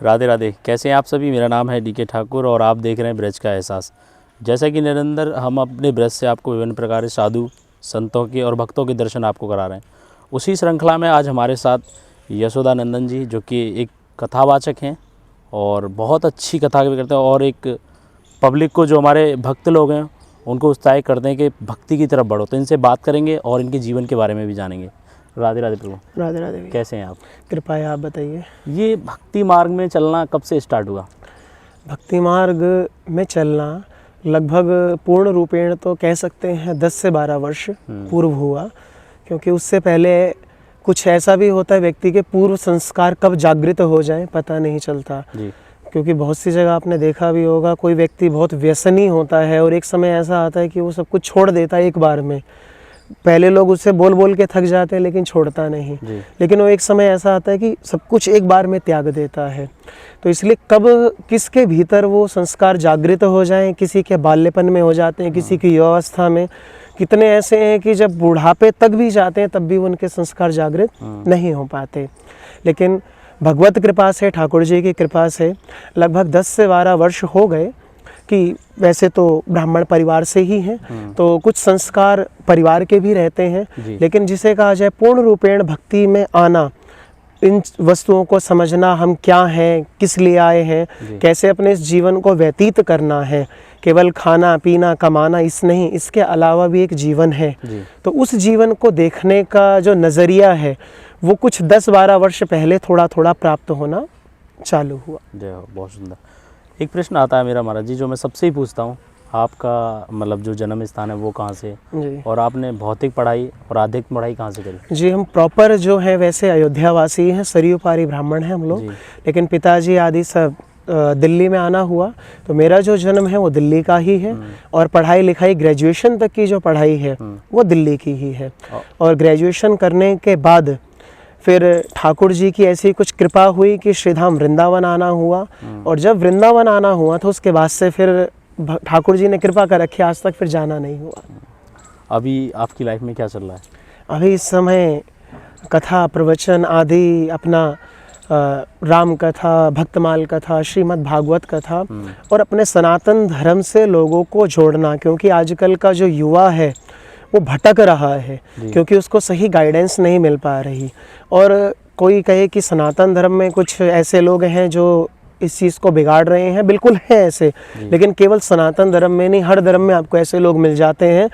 राधे राधे। कैसे हैं आप सभी? मेरा नाम है डीके ठाकुर और आप देख रहे हैं ब्रज का एहसास। जैसा कि निरंतर हम अपने ब्रज से आपको विभिन्न प्रकार के साधु संतों के और भक्तों के दर्शन आपको करा रहे हैं। उसी श्रृंखला में आज हमारे साथ यशोदानंदन जी, जो कि एक कथावाचक हैं और बहुत अच्छी कथा भी करते हैं और एक पब्लिक को, जो हमारे भक्त लोग हैं, उनको उत्साहित करते हैं कि भक्ति की तरफ बढ़ो। तो इनसे बात करेंगे और इनके जीवन के बारे में भी जानेंगे। राधे राधे प्रभु। राधे राधे। कैसे हैं आप? कृपा है, आप बताइए। ये भक्ति मार्ग में चलना कब से स्टार्ट हुआ? भक्ति मार्ग में चलना लगभग पूर्ण रूपेण तो कह सकते हैं 10 से 12 वर्ष पूर्व हुआ, क्योंकि उससे पहले कुछ ऐसा भी होता है, व्यक्ति के पूर्व संस्कार कब जागृत हो जाएं पता नहीं चलता जी। क्योंकि बहुत सी जगह आपने देखा भी होगा, कोई व्यक्ति बहुत व्यसनी होता है और एक समय ऐसा आता है कि वो सब कुछ छोड़ देता है एक बार में। पहले लोग उससे बोल बोल के थक जाते हैं लेकिन छोड़ता नहीं, लेकिन वो एक समय ऐसा आता है कि सब कुछ एक बार में त्याग देता है। तो इसलिए कब किसके भीतर वो संस्कार जागृत हो जाएं, किसी के बाल्यपन में हो जाते हैं, किसी की युवावस्था में, कितने ऐसे हैं कि जब बुढ़ापे तक भी जाते हैं तब भी उनके संस्कार जागृत नहीं हो पाते। लेकिन भगवत कृपा से, ठाकुर जी की कृपा से लगभग 10 से 12 वर्ष हो गए कि वैसे तो ब्राह्मण परिवार से ही हैं, तो कुछ संस्कार परिवार के भी रहते हैं, लेकिन जिसे कहा जाए पूर्ण रूपेण भक्ति में आना, इन वस्तुओं को समझना, हम क्या हैं, किस लिए आए हैं, कैसे अपने इस जीवन को व्यतीत करना है, केवल खाना पीना कमाना इस नहीं, इसके अलावा भी एक जीवन है। तो उस जीवन को देखने का जो नज़रिया है वो कुछ 10-12 वर्ष पहले थोड़ा थोड़ा प्राप्त होना चालू हुआ। जय हो, बहुत सुंदर। एक प्रश्न आता है मेरा महाराज जी, जो मैं सबसे ही पूछता हूँ, आपका मतलब जो जन्म स्थान है वो कहाँ से जी? और आपने भौतिक पढ़ाई और आध्यात्मिक पढ़ाई कहाँ से करी? जी, हम प्रॉपर जो है वैसे अयोध्या वासी हैं, सरयू पारी ब्राह्मण हैं हम लोग, लेकिन पिताजी आदि सब दिल्ली में आना हुआ, तो मेरा जो जन्म है वो दिल्ली का ही है और पढ़ाई लिखाई ग्रेजुएशन तक की जो पढ़ाई है वो दिल्ली की ही है। और ग्रेजुएशन करने के बाद फिर ठाकुर जी की ऐसी कुछ कृपा हुई कि श्रीधाम वृंदावन आना हुआ, और जब वृंदावन आना हुआ तो उसके बाद से फिर ठाकुर जी ने कृपा कर रखी, आज तक फिर जाना नहीं हुआ। अभी आपकी लाइफ में क्या चल रहा है? अभी इस समय कथा प्रवचन आदि, अपना राम कथा, भक्तमाल कथा, श्रीमद् भागवत कथा और अपने सनातन धर्म से लोगों को जोड़ना, क्योंकि आजकल का जो युवा है वो भटक रहा है, क्योंकि उसको सही गाइडेंस नहीं मिल पा रही। और कोई कहे कि सनातन धर्म में कुछ ऐसे लोग हैं जो इस चीज़ को बिगाड़ रहे हैं, बिल्कुल है ऐसे, लेकिन केवल सनातन धर्म में नहीं, हर धर्म में आपको ऐसे लोग मिल जाते हैं।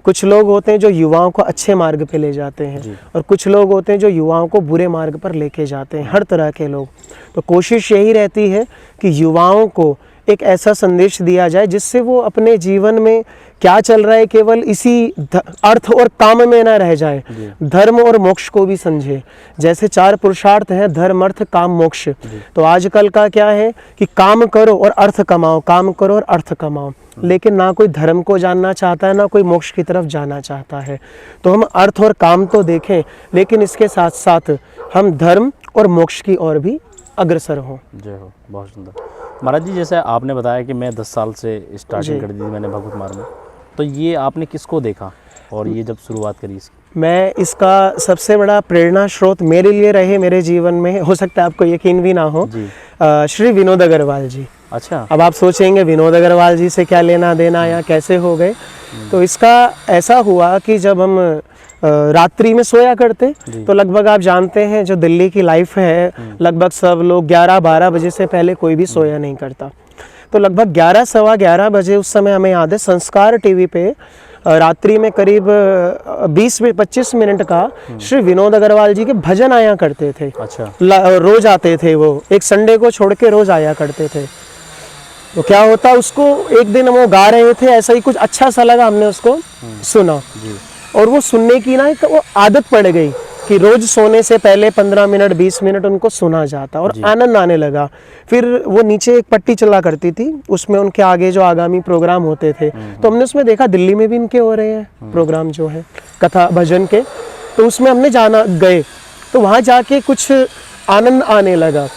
कुछ लोग होते हैं जो युवाओं को अच्छे मार्ग पे ले जाते हैं और कुछ लोग होते हैं जो युवाओं को बुरे मार्ग पर लेके जाते हैं, हर तरह के लोग। तो कोशिश यही रहती है कि युवाओं को एक ऐसा संदेश दिया जाए जिससे वो अपने जीवन में क्या चल रहा है केवल इसी अर्थ और काम में ना रह जाए, धर्म और मोक्ष को भी समझे। जैसे 4 पुरुषार्थ हैं, धर्म अर्थ काम मोक्ष, तो आजकल का क्या है कि काम करो और अर्थ कमाओ, काम करो और अर्थ कमाओ, लेकिन ना कोई धर्म को जानना चाहता है, ना कोई मोक्ष की तरफ जाना चाहता है। तो हम अर्थ और काम तो देखें, लेकिन इसके साथ साथ हम धर्म और मोक्ष की ओर भी अग्रसर हों। जय हो, बहुत सुंदर। महाराज जी, जैसे आपने बताया कि मैं 10 साल से स्टार्टिंग कर दी थी मैंने भगवत मार्ग में, तो ये आपने किसको देखा और ये जब शुरुआत करी इसकी? मैं इसका सबसे बड़ा प्रेरणा स्रोत मेरे लिए रहे, मेरे जीवन में, हो सकता है आपको यकीन भी ना हो, श्री विनोद अग्रवाल जी। अच्छा। अब आप सोचेंगे विनोद अग्रवाल जी से क्या लेना देना या कैसे हो गए, तो इसका ऐसा हुआ कि जब हम रात्रि में सोया करते तो लगभग आप जानते हैं जो दिल्ली की लाइफ है, लगभग सब लोग 11-12 बजे से पहले कोई भी सोया नहीं करता। तो लगभग 11, सवा 11 बजे उस समय हमें याद है संस्कार टीवी पे रात्रि में करीब 20-25 मिनट का श्री विनोद अग्रवाल जी के भजन आया करते थे। अच्छा। रोज आते थे, वो एक संडे को छोड़ के रोज आया करते थे। तो क्या होता, उसको एक दिन वो गा रहे थे, ऐसा ही कुछ अच्छा सा लगा, हमने उसको सुना और वो सुनने की ना एक वो आदत पड़ गई कि रोज सोने से पहले 15 मिनट 20 मिनट उनको सुना जाता और आनंद आने लगा। फिर वो नीचे एक पट्टी चला करती थी, उसमें उनके आगे जो आगामी प्रोग्राम होते थे, तो हमने उसमें देखा दिल्ली में भी इनके हो रहे हैं प्रोग्राम जो है कथा भजन के, तो उसमें हमने जाना गए, तो वहाँ जाके कुछ आनंद आने लगा।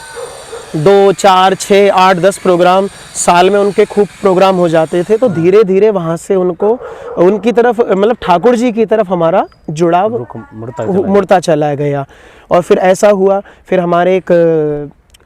2, 4, 6, 8, 10 प्रोग्राम साल में उनके खूब प्रोग्राम हो जाते थे। तो धीरे धीरे वहाँ से उनको उनकी तरफ, मतलब ठाकुर जी की तरफ हमारा जुड़ाव मुड़ता चला गया। और फिर ऐसा हुआ, फिर हमारे एक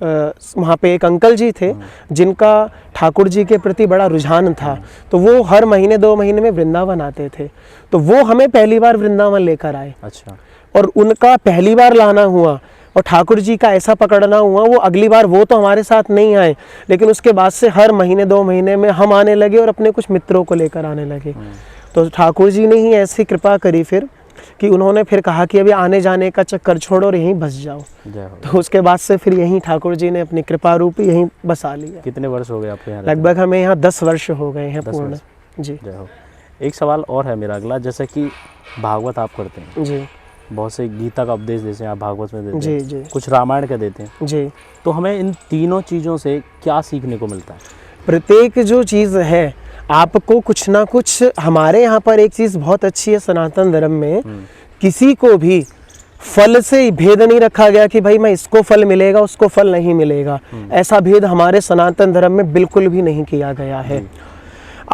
वहाँ पे एक अंकल जी थे जिनका ठाकुर जी के प्रति बड़ा रुझान था, तो वो हर महीने 2 महीने में वृंदावन आते थे। तो वो हमें पहली बार वृंदावन लेकर आए। अच्छा। और उनका पहली बार लाना हुआ और ठाकुर जी का ऐसा पकड़ना हुआ, वो अगली बार वो तो हमारे साथ नहीं आए, लेकिन उसके बाद से हर महीने 2 महीने में हम आने लगे और अपने कुछ मित्रों को लेकर आने लगे। तो ठाकुर जी ने ही ऐसी कृपा करी फिर कि उन्होंने फिर कहा कि अभी आने जाने का चक्कर छोड़ो और यहीं बस जाओ। तो उसके बाद से फिर यहीं ठाकुर जी ने अपनी कृपा रूपी यहीं बसा लिया। कितने वर्ष हो गए आपके यहाँ? लगभग हमें यहाँ 10 वर्ष हो गए हैं पूर्ण। जी। जय हो। एक सवाल और है मेरा अगला, जैसे कि भागवत आप करते हैं जी बहुत से, गीता का उपदेश देते हैं आप भागवत में देते जी हैं, जी कुछ रामायण का देते हैं, जी। तो हमें इन तीनों चीज़ों से क्या सीखने को मिलता है? प्रत्येक जो चीज़ है आपको कुछ ना कुछ, हमारे यहाँ पर एक चीज़ बहुत अच्छी है सनातन धर्म में, किसी को भी फल से भेद नहीं रखा गया कि भाई मैं इसको फल मिलेगा उसको फल नहीं मिलेगा। ऐसा भेद हमारे सनातन धर्म में बिल्कुल भी नहीं किया गया है।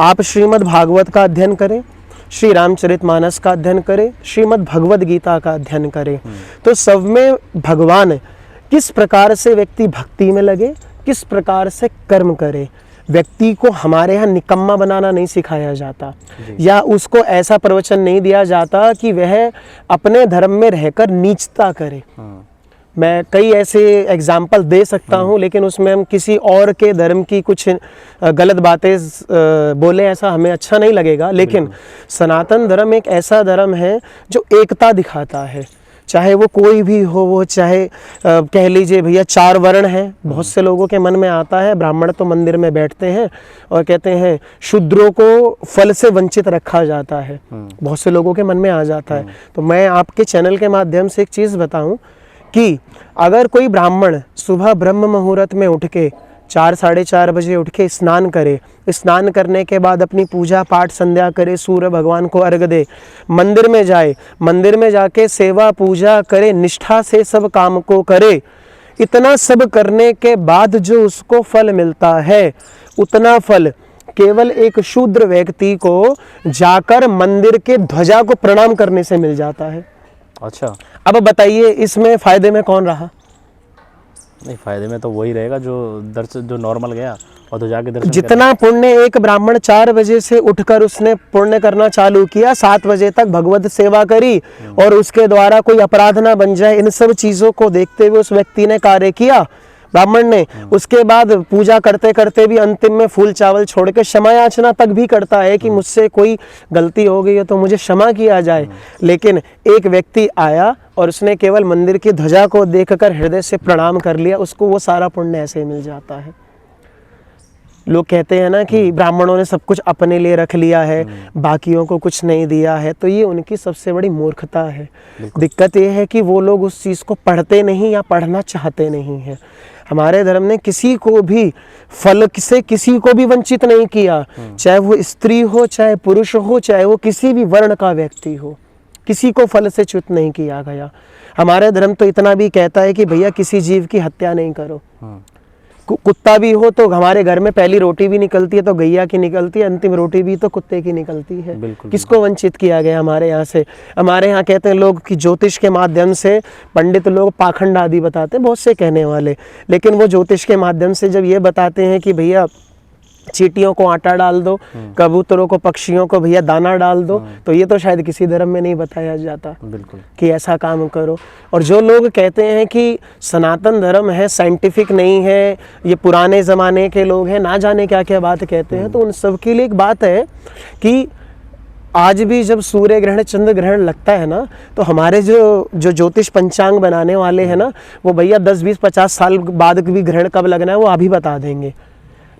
आप श्रीमद् भागवत का अध्ययन करें, श्री रामचरितमानस का अध्ययन करें, श्रीमद् भगवद गीता का अध्ययन करें, तो सब में भगवान किस प्रकार से व्यक्ति भक्ति में लगे, किस प्रकार से कर्म करे। व्यक्ति को हमारे यहाँ निकम्मा बनाना नहीं सिखाया जाता, या उसको ऐसा प्रवचन नहीं दिया जाता कि वह अपने धर्म में रहकर नीचता करे। मैं कई ऐसे एग्जाम्पल दे सकता हूँ, लेकिन उसमें हम किसी और के धर्म की कुछ गलत बातें बोले, ऐसा हमें अच्छा नहीं लगेगा। लेकिन सनातन धर्म एक ऐसा धर्म है जो एकता दिखाता है, चाहे वो कोई भी हो, वो चाहे कह लीजिए भैया 4 वर्ण हैं। बहुत से लोगों के मन में आता है, ब्राह्मण तो मंदिर में बैठते हैं और कहते हैं शूद्रों को फल से वंचित रखा जाता है, बहुत से लोगों के मन में आ जाता है। तो मैं आपके चैनल के माध्यम से एक चीज़ बताऊं कि अगर कोई ब्राह्मण सुबह ब्रह्म मुहूर्त में उठ के 4 साढ़े 4 बजे उठ के स्नान करे, स्नान करने के बाद अपनी पूजा पाठ संध्या करे, सूर्य भगवान को अर्घ दे, मंदिर में जाए, मंदिर में जाके सेवा पूजा करे, निष्ठा से सब काम को करे, इतना सब करने के बाद जो उसको फल मिलता है, उतना फल केवल एक शूद्र व्यक्ति को जाकर मंदिर के ध्वजा को प्रणाम करने से मिल जाता है। अच्छा। अब बताइए इसमें फायदे में कौन रहा? नहीं, फायदे में तो वही रहेगा जो नॉर्मल गया और तो जाके दर्शन जितना पुण्य एक ब्राह्मण 4 बजे से उठकर उसने पुण्य करना चालू किया, 7 बजे तक भगवत सेवा करी और उसके द्वारा कोई अपराध ना बन जाए, इन सब चीज़ों को देखते हुए उस व्यक्ति ने कार्य किया ब्राह्मण ने। उसके बाद पूजा करते करते भी अंतिम में फूल चावल छोड़ के क्षमा याचना तक भी करता है कि मुझसे कोई गलती हो गई है तो मुझे क्षमा किया जाए। लेकिन एक व्यक्ति आया और उसने केवल मंदिर की ध्वजा को देखकर हृदय से प्रणाम कर लिया, उसको वो सारा पुण्य ऐसे ही मिल जाता है। लोग कहते हैं ना कि ब्राह्मणों ने सब कुछ अपने लिए रख लिया है, बाकियों को कुछ नहीं दिया है, तो ये उनकी सबसे बड़ी मूर्खता है। दिक्कत ये है कि वो लोग उस चीज़ को पढ़ते नहीं या पढ़ना चाहते नहीं हैं। हमारे धर्म ने किसी को भी फल से किसी को भी वंचित नहीं किया, चाहे वो स्त्री हो, चाहे पुरुष हो, चाहे वो किसी भी वर्ण का व्यक्ति हो, किसी को फल से च्युत नहीं किया गया। हमारे धर्म तो इतना भी कहता है कि भैया किसी जीव की हत्या नहीं करो। कुत्ता भी हो तो हमारे घर में पहली रोटी भी निकलती है तो गैया की निकलती है, अंतिम रोटी भी तो कुत्ते की निकलती है। किसको वंचित किया गया हमारे यहाँ से? हमारे यहाँ कहते हैं लोग कि ज्योतिष के माध्यम से पंडित लोग पाखंड आदि बताते हैं, बहुत से कहने वाले, लेकिन वो ज्योतिष के माध्यम से जब ये बताते हैं कि भैया चींटियों को आटा डाल दो, कबूतरों को पक्षियों को भैया दाना डाल दो, तो ये तो शायद किसी धर्म में नहीं बताया जाता बिल्कुल कि ऐसा काम करो। और जो लोग कहते हैं कि सनातन धर्म है, साइंटिफिक नहीं है, ये पुराने ज़माने के लोग हैं, ना जाने क्या क्या बात कहते हैं, तो उन सब के लिए एक बात है कि आज भी जब सूर्य ग्रहण चंद्र ग्रहण लगता है ना, तो हमारे जो ज्योतिष पंचांग बनाने वाले हैं ना, वो भैया 10, 20, 50 साल बाद भी ग्रहण कब लगना है वो अभी बता देंगे।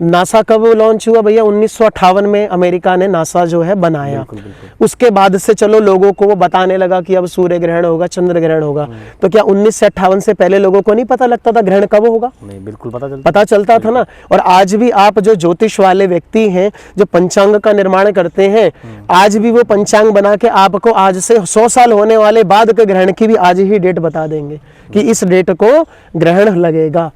नासा कब लॉन्च हुआ भैया? 1958 में अमेरिका ने नासा जो है बनाया। बिल्कुल। उसके बाद से चलो लोगों को वो बताने लगा कि अब सूर्य ग्रहण होगा, चंद्र ग्रहण होगा। तो क्या 1958 से पहले लोगों को नहीं पता लगता था ग्रहण कब होगा? नहीं, बिल्कुल पता चलता था ना। और आज भी आप जो ज्योतिष वाले व्यक्ति हैं, जो पंचांग का निर्माण करते हैं, आज भी वो पंचांग बना के आपको आज से 100 साल होने वाले बाद के ग्रहण की भी आज ही डेट बता देंगे कि इस डेट को ग्रहण लगेगा।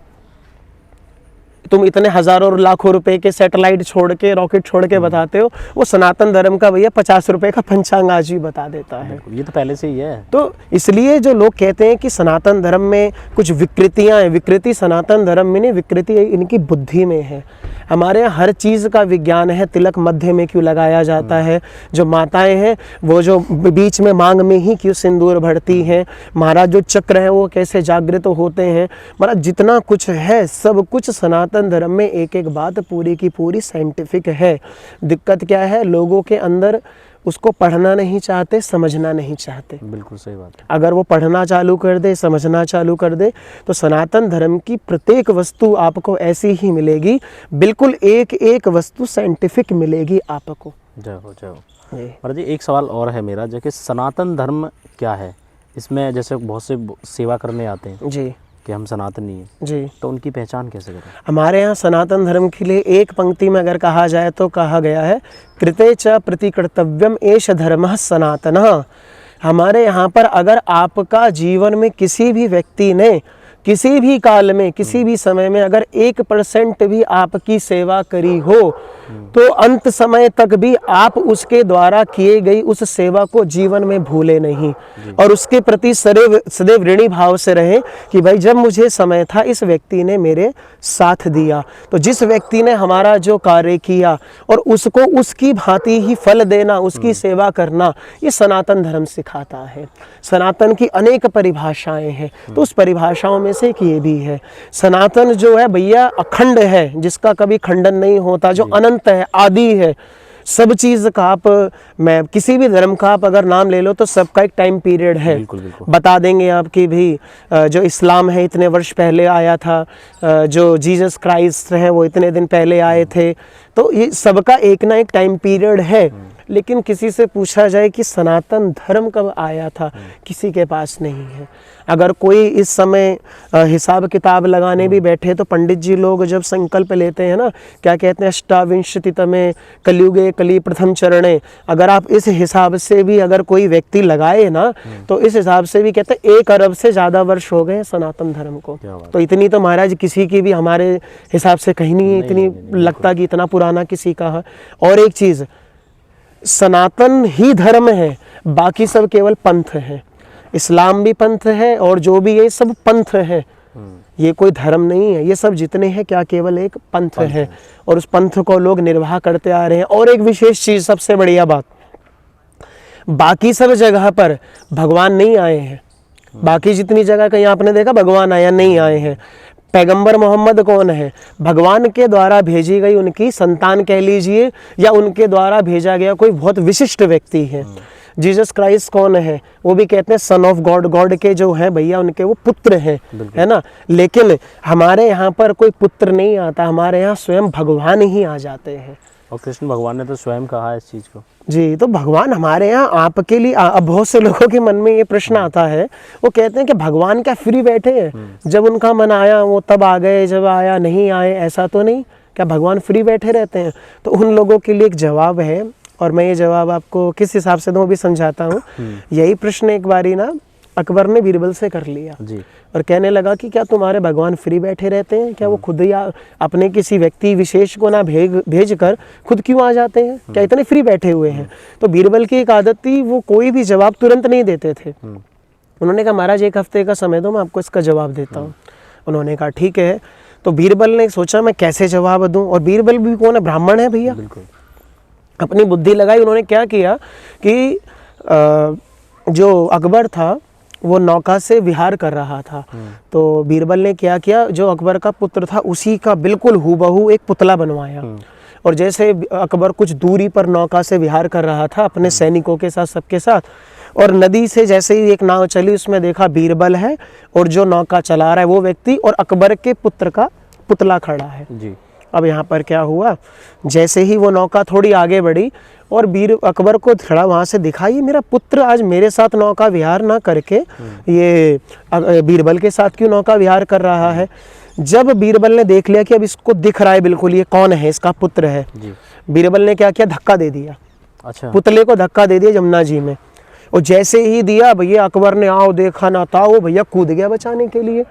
तुम इतने हजारों और लाखों रुपए के सैटेलाइट छोड़ के, रॉकेट छोड़ के बताते हो, वो सनातन धर्म का भैया 50 रुपए का पंचांग आज भी बता देता है। ये तो पहले से ही है। तो इसलिए जो लोग कहते हैं कि सनातन धर्म में कुछ विकृतियां हैं, विकृति सनातन धर्म में नहीं, विकृति इनकी बुद्धि में है। हमारे यहाँ हर चीज़ का विज्ञान है। तिलक मध्य में क्यों लगाया जाता है, जो माताएं हैं वो जो बीच में मांग में ही क्यों सिंदूर भरती हैं, महाराज जो चक्र है वो कैसे जागृत होते हैं, महाराज जितना कुछ है सब कुछ सनातन धर्म में एक एक बात पूरी की पूरी साइंटिफिक है। दिक्कत क्या है, लोगों के अंदर उसको पढ़ना नहीं चाहते, समझना नहीं चाहते। बिल्कुल सही बात है। अगर वो पढ़ना चालू कर दे, समझना चालू कर दे, तो सनातन धर्म की प्रत्येक वस्तु आपको ऐसी ही मिलेगी, बिल्कुल एक एक वस्तु साइंटिफिक मिलेगी आपको। जय हो। महाराज जी एक सवाल और है मेरा, जो कि सनातन धर्म क्या है? इसमें जैसे बहुत से सेवा करने आते हैं जी कि हम सनातनी हैं जी, तो उनकी पहचान कैसे करें? हमारे यहाँ सनातन धर्म के लिए एक पंक्ति में अगर कहा जाए तो कहा गया है, कृते च प्रतिकर्तव्यम एष धर्मः सनातनः। हमारे यहाँ पर अगर आपका जीवन में किसी भी व्यक्ति ने किसी भी काल में किसी भी समय में अगर 1% भी आपकी सेवा करी हो तो अंत समय तक भी आप उसके द्वारा किए गई उस सेवा को जीवन में भूले नहीं और उसके प्रति सदैव ऋणी भाव से रहे कि भाई जब मुझे समय था इस व्यक्ति ने मेरे साथ दिया। तो जिस व्यक्ति ने हमारा जो कार्य किया और उसको उसकी भांति ही फल देना, उसकी सेवा करना, ये सनातन धर्म सिखाता है। सनातन की अनेक परिभाषाएं हैं, तो उस परिभाषाओं में से एक ये भी है। सनातन जो है भैया अखंड है, जिसका कभी खंडन नहीं होता, जो अनंत है, आदि है। सब चीज़ का आप, मैं किसी भी धर्म का आप अगर नाम ले लो तो सबका एक टाइम पीरियड है। बिल्कुल बिल्कुल। बता देंगे आपकी भी, जो इस्लाम है इतने वर्ष पहले आया था, जो जीसस क्राइस्ट हैं वो इतने दिन पहले आए थे। तो ये सबका एक ना एक टाइम पीरियड है। लेकिन किसी से पूछा जाए कि सनातन धर्म कब आया था, किसी के पास नहीं है। अगर कोई इस समय हिसाब किताब लगाने भी बैठे तो पंडित जी लोग जब संकल्प लेते हैं ना, क्या कहते हैं, अष्टाविंशतितमे कलियुगे कली प्रथम चरणे, अगर आप इस हिसाब से भी अगर कोई व्यक्ति लगाए ना तो इस हिसाब से भी कहते हैं 1 अरब से ज़्यादा वर्ष हो गए सनातन धर्म को। तो इतनी तो महाराज किसी की भी हमारे हिसाब से कहीं नहीं, इतनी लगता कि इतना पुराना किसी का है। और एक चीज़, सनातन ही धर्म है, बाकी सब केवल पंथ है। इस्लाम भी पंथ है और जो भी है सब पंथ है, ये कोई धर्म नहीं है। ये सब जितने हैं क्या केवल एक पंथ है और उस पंथ को लोग निर्वाह करते आ रहे हैं। और एक विशेष चीज़, सबसे बढ़िया बात, बाकी सब जगह पर भगवान नहीं आए हैं। बाकी जितनी जगह कहीं आपने देखा भगवान आया, नहीं आए हैं। पैगंबर मोहम्मद कौन है? भगवान के द्वारा भेजी गई उनकी संतान कह लीजिए, या उनके द्वारा भेजा गया कोई बहुत विशिष्ट व्यक्ति है। जीसस क्राइस्ट कौन है? वो भी कहते हैं सन ऑफ गॉड, गॉड के जो है भैया उनके वो पुत्र हैं, है ना। लेकिन हमारे यहाँ पर कोई पुत्र नहीं आता, हमारे यहाँ स्वयं भगवान ही आ जाते हैं। और कृष्ण भगवान ने तो स्वयं कहा है इस चीज़ को। जी, तो भगवान हमारे यहाँ आपके लिए, अब बहुत से लोगों के मन में ये प्रश्न आता है, वो कहते हैं कि भगवान क्या फ्री बैठे हैं, जब उनका मन आया वो तब आ गए, जब आया नहीं आए, ऐसा तो नहीं, क्या भगवान फ्री बैठे रहते हैं? तो उन लोगों के लिए एक जवाब है और मैं ये जवाब आपको किस हिसाब से दूँ भी समझाता हूँ। यही प्रश्न एक बारी ना अकबर ने बीरबल से कर लिया जी। और कहने लगा कि क्या तुम्हारे भगवान फ्री बैठे रहते हैं? क्या वो खुद या अपने किसी व्यक्ति विशेष को ना भेज कर खुद क्यों आ जाते हैं? क्या इतने फ्री बैठे हुए हैं? तो बीरबल की एक आदत थी, वो कोई भी जवाब तुरंत नहीं देते थे। उन्होंने कहा महाराज 1 हफ्ते का समय दो, मैं आपको इसका जवाब देता हूँ। उन्होंने कहा ठीक है। तो बीरबल ने सोचा मैं कैसे जवाब दूँ, और बीरबल भी कौन है, ब्राह्मण है भैया। अपनी बुद्धि लगाई। उन्होंने क्या किया कि जो अकबर था वो नौका से विहार कर रहा था, तो बीरबल ने क्या किया, जो अकबर का पुत्र था उसी का बिल्कुल हूबहू एक पुतला बनवाया। और जैसे अकबर कुछ दूरी पर नौका से विहार कर रहा था अपने सैनिकों के साथ, सबके साथ, और नदी से जैसे ही एक नाव चली उसमें देखा बीरबल है और जो नौका चला रहा है वो व्यक्ति, और अकबर के पुत्र का पुतला खड़ा है जी। अब यहाँ पर क्या हुआ, जैसे ही वो नौका थोड़ी आगे बढ़ी और अकबर को थोड़ा वहाँ से दिखा, ये मेरा पुत्र आज मेरे साथ नौका विहार ना करके ये बीरबल के साथ क्यों नौका विहार कर रहा है। जब बीरबल ने देख लिया कि अब इसको दिख रहा है बिल्कुल ये कौन है, इसका पुत्र है, बीरबल ने क्या किया, धक्का दे दिया। अच्छा। पुतले को धक्का दे दिया जमुना जी में, और जैसे ही दिया भैया अकबर ने आओ देखा ना था, वो भैया कूद गया बचाने के लिए।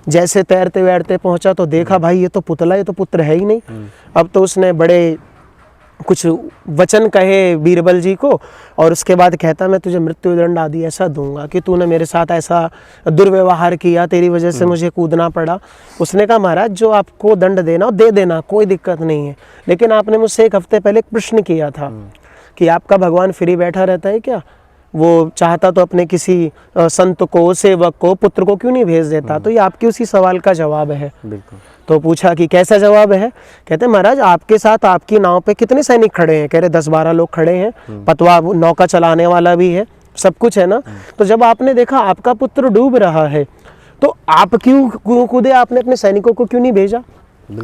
जैसे तैरते वैरते पहुंचा तो देखा भाई ये तो पुतला, ये तो पुत्र है ही नहीं। अब तो उसने बड़े कुछ वचन कहे बीरबल जी को और उसके बाद कहता मैं तुझे मृत्यु दंड आदि ऐसा दूंगा कि तूने मेरे साथ ऐसा दुर्व्यवहार किया, तेरी वजह से मुझे कूदना पड़ा। उसने कहा महाराज जो आपको दंड देना हो दे देना, कोई दिक्कत नहीं है, लेकिन आपने मुझसे एक हफ्ते पहले एक प्रश्न किया था कि आपका भगवान फ्री बैठा रहता है क्या, वो चाहता तो अपने किसी संत को, सेवक को, पुत्र को क्यों नहीं भेज देता। तो ये आपके उसी सवाल का जवाब है। बिल्कुल। तो पूछा कि कैसा जवाब है, कहते महाराज आपके साथ आपकी नाव पे कितने सैनिक खड़े हैं, कह रहे 10-12 लोग खड़े हैं, पतवा नौका चलाने वाला भी है, सब कुछ है ना। तो जब आपने देखा आपका पुत्र डूब रहा है तो आप क्यों कूदे, आपने अपने सैनिकों को क्यों नहीं भेजा,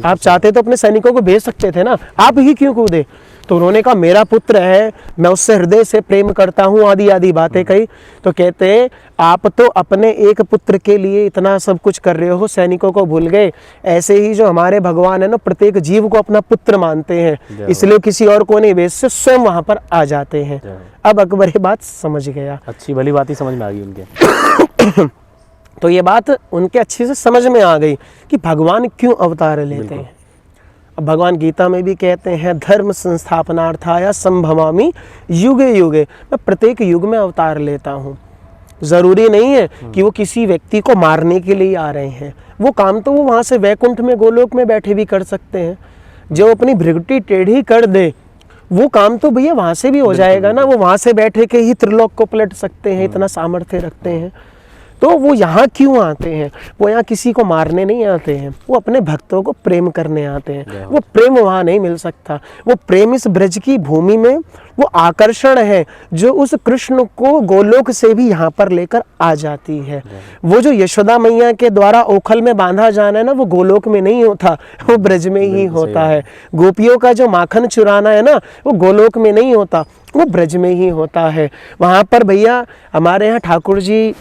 आप चाहते तो अपने सैनिकों को भेज सकते थे ना, आप ही क्यों कूदे। तो उन्होंने कहा मेरा पुत्र है, मैं उससे हृदय से प्रेम करता हूँ, आदि आदि बातें कही। तो कहते आप तो अपने एक पुत्र के लिए इतना सब कुछ कर रहे हो, सैनिकों को भूल गए। ऐसे ही जो हमारे भगवान है ना, प्रत्येक जीव को अपना पुत्र मानते हैं, इसलिए किसी और को नहीं भेज से स्वयं वहां पर आ जाते हैं। अब अकबर ये बात समझ गया, अच्छी भली बात ही समझ में आ गई उनके। तो ये बात उनके अच्छे से समझ में आ गई कि भगवान क्यों अवतार लेते हैं। अब भगवान गीता में भी कहते हैं धर्म संस्थापनार्थाय संभवामि युगे युगे, मैं प्रत्येक युग में अवतार लेता हूँ। ज़रूरी नहीं है कि वो किसी व्यक्ति को मारने के लिए आ रहे हैं, वो काम तो वो वहाँ से वैकुंठ में गोलोक में बैठे भी कर सकते हैं। जो अपनी भृगुटी टेढ़ी कर दे वो काम तो भैया वहाँ से भी हो जाएगा ना, वो वहाँ से बैठे के ही त्रिलोक को पलट सकते हैं, इतना सामर्थ्य रखते हैं। तो वो यहाँ क्यों आते हैं, वो यहाँ किसी को मारने नहीं आते हैं, वो अपने भक्तों को प्रेम करने आते हैं। वो प्रेम वहाँ नहीं मिल सकता, वो प्रेम इस ब्रज की भूमि में वो आकर्षण है जो उस कृष्ण को गोलोक से भी यहाँ पर लेकर आ जाती है। वो जो यशोदा मैया के द्वारा ओखल में बांधा जाना है ना, वो गोलोक में नहीं होता, वो ब्रज में ही होता है। गोपियों का जो माखन चुराना है ना, वो गोलोक में नहीं होता, वो ब्रज में ही होता है। वहाँ पर भैया हमारे यहाँ ठाकुर जी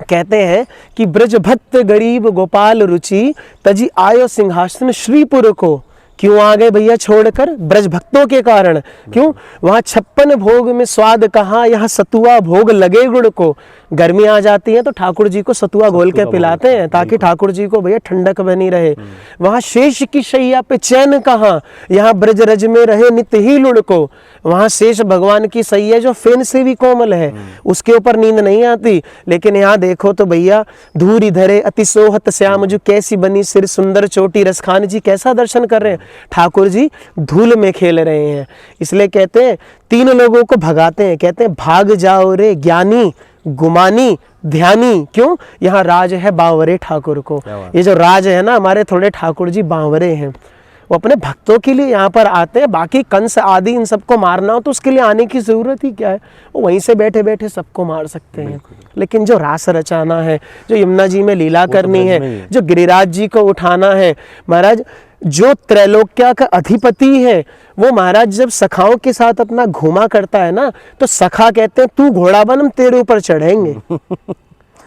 कहते हैं कि ब्रज भक्त गरीब गोपाल रुचि तजी आयो सिंहासन श्रीपुर को। क्यों आ गए भैया छोड़कर, ब्रज भक्तों के कारण। क्यों, वहाँ 56 भोग में स्वाद कहाँ, यहाँ सतुआ भोग लगे गुड़ को। गर्मी आ जाती है तो ठाकुर जी को सतुआ घोल के पिलाते हैं ताकि ठाकुर जी को भैया ठंडक बनी रहे। वहाँ शेष की शैया पे चैन कहाँ, यहाँ ब्रज रज में रहे नित्य ही लुड़ को। वहाँ शेष भगवान की सैया जो फेन से भी कोमल है, उसके ऊपर नींद नहीं आती। लेकिन यहाँ देखो तो भैया धूरी धरे अति सोहत श्याम जो कैसी बनी सिर सुंदर चोटी। रसखान जी कैसा दर्शन कर रहे हैं, ठाकुर जी धूल में खेल रहे हैं। इसलिए कहते हैं 3 लोगों को भगाते हैं, कहते हैं भाग जाओ रे ज्ञानी गुमानी ध्यानी। क्यों, यहाँ राज है बावरे ठाकुर को। ये जो राज है ना, हमारे थोड़े ठाकुर जी बावरे हैं, वो अपने भक्तों के लिए यहाँ पर आते हैं। बाकी कंस आदि इन सबको मारना हो तो उसके लिए आने की ज़रूरत ही क्या है, वो वहीं से बैठे बैठे सबको मार सकते हैं। लेकिन जो रास रचाना है, जो यमुना जी में लीला करनी है, जो गिरिराज जी को उठाना है, महाराज जो त्रैलोक्या का अधिपति है वो महाराज जब सखाओं के साथ अपना घूमा करता है ना, तो सखा कहते हैं तू घोड़ा बन हम तेरे ऊपर चढ़ेंगे।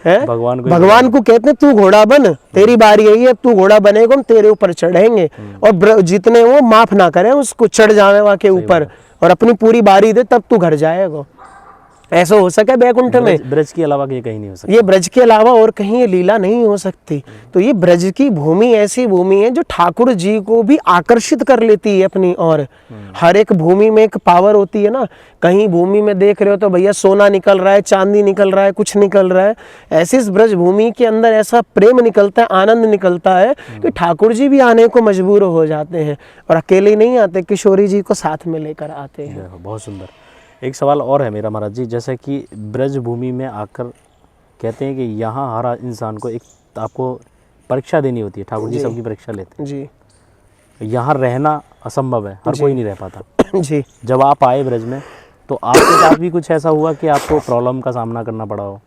है भगवान को कहते हैं तू घोड़ा बन, तेरी बारी यही है, तू घोड़ा बनेगा हम तेरे ऊपर चढ़ेंगे। और जितने वो माफ ना करें उसको, चढ़ जावे वहां के ऊपर और अपनी पूरी बारी दे, तब तू घर जाएगा। ऐसा हो सके बैकुंठ में, ब्रज के अलावा ये कहीं नहीं हो सकता, ये ब्रज के अलावा और कहीं ये लीला नहीं हो सकती। तो ये ब्रज की भूमि ऐसी भूमि है जो ठाकुर जी को भी आकर्षित कर लेती है अपनी ओर। हर एक भूमि में एक पावर होती है ना, कहीं भूमि में देख रहे हो तो भैया सोना निकल रहा है, चांदी निकल रहा है, कुछ निकल रहा है। ऐसे इस ब्रज भूमि के अंदर ऐसा प्रेम निकलता है, आनंद निकलता है कि ठाकुर जी भी आने को मजबूर हो जाते हैं। और अकेले नहीं आते, किशोरी जी को साथ में लेकर आते हैं। बहुत सुंदर। एक सवाल और है मेरा महाराज जी, जैसे कि ब्रज भूमि में आकर कहते हैं कि यहाँ हर इंसान को एक आपको परीक्षा देनी होती है, ठाकुर जी सबकी परीक्षा लेते हैं जी। यहाँ रहना असंभव है, हर कोई नहीं रह पाता जी। जब आप आए ब्रज में तो आपके साथ भी कुछ ऐसा हुआ कि आपको प्रॉब्लम का सामना करना पड़ा हो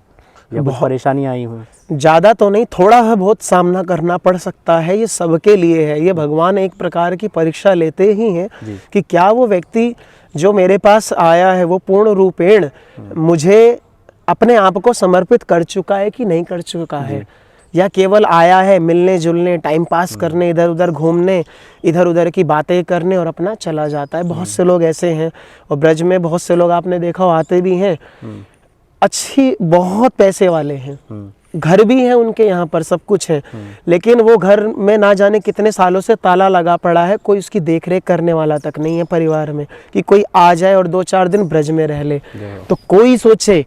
या कुछ परेशानियाँ आई हुई? ज़्यादा तो नहीं, थोड़ा बहुत सामना करना पड़ सकता है, ये सबके लिए है। ये भगवान एक प्रकार की परीक्षा लेते ही हैं कि क्या वो व्यक्ति जो मेरे पास आया है वो पूर्ण रूपेण मुझे अपने आप को समर्पित कर चुका है कि नहीं कर चुका है, या केवल आया है मिलने जुलने, टाइम पास करने, इधर उधर घूमने, इधर उधर की बातें करने और अपना चला जाता है। बहुत से लोग ऐसे हैं, और ब्रज में बहुत से लोग आपने देखा आते भी हैं, अच्छी बहुत पैसे वाले हैं, घर भी है उनके यहाँ पर, सब कुछ है, लेकिन वो घर में ना जाने कितने सालों से ताला लगा पड़ा है, कोई उसकी देखरेख करने वाला तक नहीं है परिवार में कि कोई आ जाए और 2-4 दिन ब्रज में रह ले। तो कोई सोचे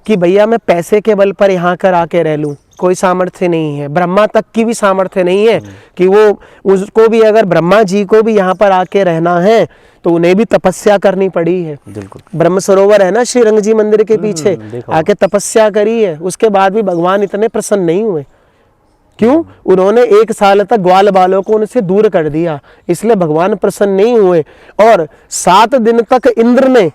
कि भैया मैं पैसे के बल पर यहाँ कर आके रह लूँ, कोई सामर्थ्य नहीं है। ब्रह्मा तक की भी सामर्थ्य नहीं है कि वो उसको भी, अगर ब्रह्मा जी को भी यहाँ पर आके रहना है तो उन्हें भी तपस्या करनी पड़ी है। बिल्कुल। ब्रह्म सरोवर है ना श्रीरंग जी मंदिर के पीछे, आके तपस्या करी है, उसके बाद भी भगवान इतने प्रसन्न नहीं हुए। क्यों? उन्होंने 1 साल तक ग्वाल बालों को उनसे दूर कर दिया, इसलिए भगवान प्रसन्न नहीं हुए। और 7 दिन तक इंद्र ने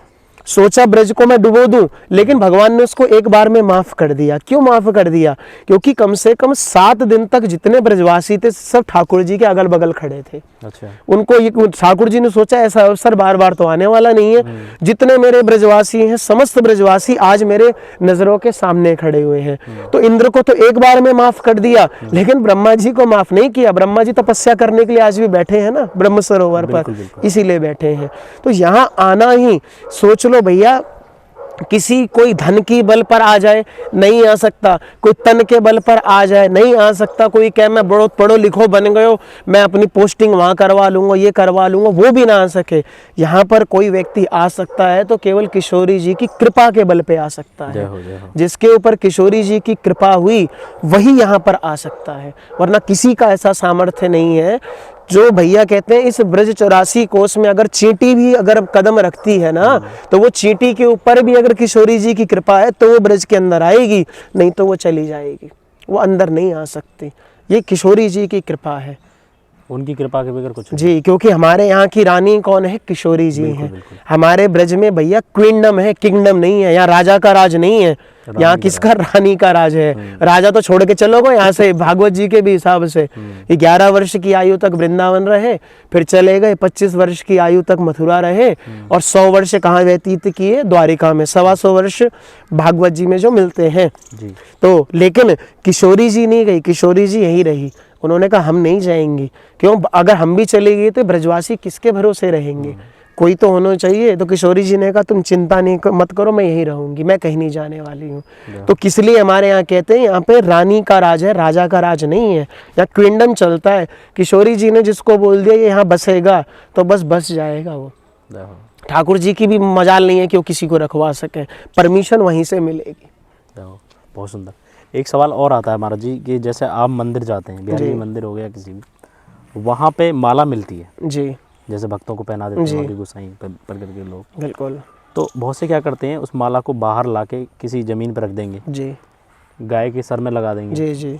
सोचा ब्रज को मैं डुबो दूं, लेकिन भगवान ने उसको एक बार में माफ कर दिया। क्यों माफ कर दिया? क्योंकि कम से कम 7 दिन तक जितने ब्रजवासी थे सब ठाकुर जी के अगल बगल खड़े थे। अच्छा। उनको ये ठाकुर जी ने सोचा ऐसा अवसर बार बार तो आने वाला नहीं है, जितने मेरे ब्रजवासी हैं समस्त ब्रजवासी आज मेरे नजरों के सामने खड़े हुए हैं। तो इंद्र को तो एक बार में माफ कर दिया, लेकिन ब्रह्मा जी को माफ नहीं किया। ब्रह्मा जी तपस्या करने के लिए आज भी बैठे हैं ना ब्रह्म सरोवर पर, इसीलिए बैठे हैं। तो यहाँ आना ही, सोच लो भैया, किसी कोई धन की बल पर आ जाए नहीं आ सकता, कोई तन के बल पर आ जाए नहीं आ सकता, कोई कहे मैं बहुत पढ़ो लिखो बन गयो, मैं अपनी पोस्टिंग वहाँ करवा लूँगा, ये करवा लूँगा, वो भी ना आ सके। यहाँ पर कोई व्यक्ति आ सकता है तो केवल किशोरी जी की कृपा के बल पे आ सकता है। जय हो। जिसके ऊपर किशोरी जी की कृपा हुई वही यहाँ पर आ सकता है, वरना किसी का ऐसा सामर्थ्य नहीं है। जो भैया कहते हैं इस ब्रज 84 कोस में अगर चींटी भी अगर कदम रखती है ना, तो वो चींटी के ऊपर भी अगर किशोरी जी की कृपा है तो वो ब्रज के अंदर आएगी, नहीं तो वो चली जाएगी, वो अंदर नहीं आ सकती। ये किशोरी जी की कृपा है, उनकी कृपा के बगैर कुछ जी। क्योंकि हमारे यहाँ की रानी कौन है? किशोरी जी हैं। हमारे ब्रज में भैया क्वीनडम है, किंगडम नहीं है। यहाँ राजा का राज नहीं है, यहाँ किसका? रानी का राज है। राजा तो छोड़ के चलो गो यहाँ से, भागवत जी के भी हिसाब से 11 वर्ष की आयु तक वृंदावन रहे, फिर चले गए, 25 वर्ष की आयु तक मथुरा रहे, और 100 वर्ष कहाँ व्यतीत किए? द्वारिका में। 125 वर्ष भागवत जी में जो मिलते हैं जी। तो लेकिन किशोरी जी नहीं गई, किशोरी जी यहीं रही। उन्होंने कहा हम नहीं जाएंगी। क्यों? अगर हम भी चले गए तो ब्रजवासी किसके भरोसे रहेंगे? कोई तो होना चाहिए। तो किशोरी जी ने कहा तुम चिंता नहीं मत करो, मैं यहीं रहूंगी, मैं कहीं नहीं जाने वाली हूँ। तो किस लिए हमारे यहाँ कहते हैं यहाँ पे रानी का राज है, राजा का राज नहीं है, यहाँ क्वीनडम चलता है। किशोरी जी ने जिसको बोल दिया ये यहाँ बसेगा तो बस बस जाएगा वो। ठाकुर जी की भी मजाल नहीं है कि वो किसी को रखवा सके, परमिशन वहीं से मिलेगी। बहुत सुंदर। एक सवाल और आता है महाराज जी कि जैसे आप मंदिर जाते हैं, बिहारी जी मंदिर हो गया किसी भी, वहाँ पे माला मिलती है जी, जैसे भक्तों को पहना देते हैं गोसाई प्रगट के लोग, बिल्कुल। तो बहुत से क्या करते हैं, उस माला को बाहर लाके किसी ज़मीन पर रख देंगे जी, गाय के सर में लगा देंगे जी जी।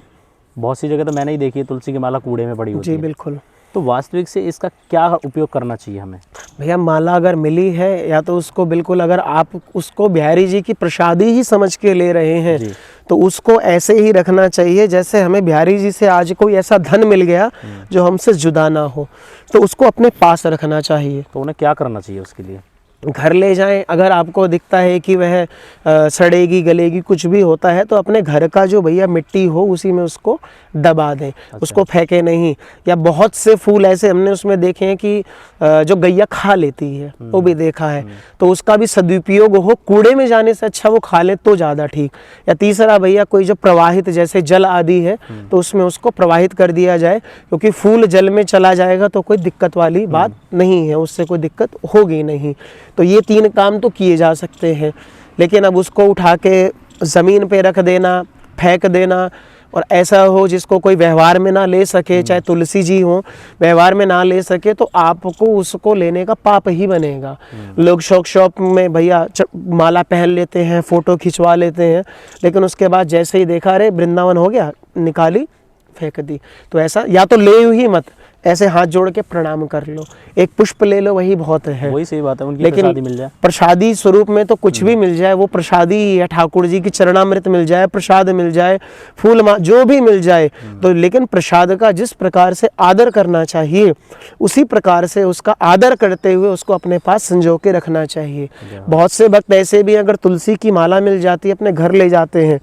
बहुत सी जगह तो मैंने ही देखी है तुलसी की माला कूड़े में पड़ी होती है जी, बिल्कुल। तो वास्तविक से इसका क्या उपयोग करना चाहिए हमें? भैया माला अगर मिली है या तो उसको बिल्कुल, अगर आप उसको बिहारी जी की प्रसादी ही समझ के ले रहे हैं तो उसको ऐसे ही रखना चाहिए जैसे हमें बिहारी जी से आज कोई ऐसा धन मिल गया जो हमसे जुदा ना हो, तो उसको अपने पास रखना चाहिए। तो उन्हें क्या करना चाहिए उसके लिए? घर ले जाएं। अगर आपको दिखता है कि वह सड़ेगी गलेगी कुछ भी होता है तो अपने घर का जो भैया मिट्टी हो उसी में उसको दबा दें। अच्छा। उसको फेंके नहीं। या बहुत से फूल ऐसे हमने उसमें देखे हैं कि जो गैया खा लेती है, वो भी देखा है, तो उसका भी सदुपयोग हो। कूड़े में जाने से अच्छा वो खा ले तो ज़्यादा ठीक। या तीसरा भैया कोई जो प्रवाहित जैसे जल आदि है तो उसमें उसको प्रवाहित कर दिया जाए, क्योंकि फूल जल में चला जाएगा तो कोई दिक्कत वाली बात नहीं है, उससे कोई दिक्कत होगी नहीं। तो ये 3 काम तो किए जा सकते हैं। लेकिन अब उसको उठा के ज़मीन पे रख देना, फेंक देना, और ऐसा हो जिसको कोई व्यवहार में ना ले सके, चाहे तुलसी जी हो व्यवहार में ना ले सके, तो आपको उसको लेने का पाप ही बनेगा। लोग शौक में भैया माला पहन लेते हैं, फ़ोटो खिंचवा लेते हैं, लेकिन उसके बाद जैसे ही देखा अरे वृंदावन हो गया, निकाली फेंक दी। तो ऐसा या तो ले ही मत, ऐसे हाथ जोड़ के प्रणाम कर लो, एक पुष्प ले लो, वही बहुत है। वही सही बात है। उनकी लेकिन प्रसादी मिल जाए, प्रसादी स्वरूप में तो कुछ भी मिल जाए वो प्रसादी ही है। ठाकुर जी की चरणामृत मिल जाए, प्रसाद मिल जाए, फूल जो भी मिल जाए, तो लेकिन प्रसाद का जिस प्रकार से आदर करना चाहिए उसी प्रकार से उसका आदर करते हुए उसको अपने पास संजो के रखना चाहिए। बहुत से भक्त ऐसे भी अगर तुलसी की माला मिल जाती है अपने घर ले जाते हैं,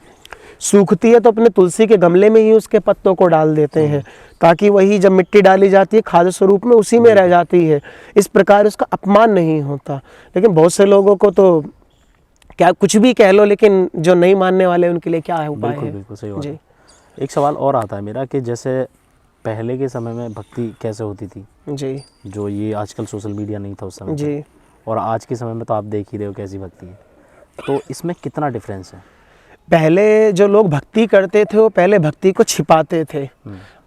सूखती है तो अपने तुलसी के गमले में ही उसके पत्तों को डाल देते हैं, ताकि वही जब मिट्टी डाली जाती है खाद्य स्वरूप में उसी में रह जाती है। इस प्रकार उसका अपमान नहीं होता। लेकिन बहुत से लोगों को तो क्या कुछ भी कह लो, लेकिन जो नहीं मानने वाले उनके लिए क्या है उपाय बिल्कुल है। बिल्कुल सही बात जी है। एक सवाल और आता है मेरा कि जैसे पहले के समय में भक्ति कैसे होती थी, जी जो ये आजकल सोशल मीडिया नहीं था उस समय जी। पे, और आज के समय में तो आप देख ही रहे हो कैसी भक्ति है, तो इसमें कितना डिफरेंस है? पहले जो लोग भक्ति करते थे वो पहले भक्ति को छिपाते थे,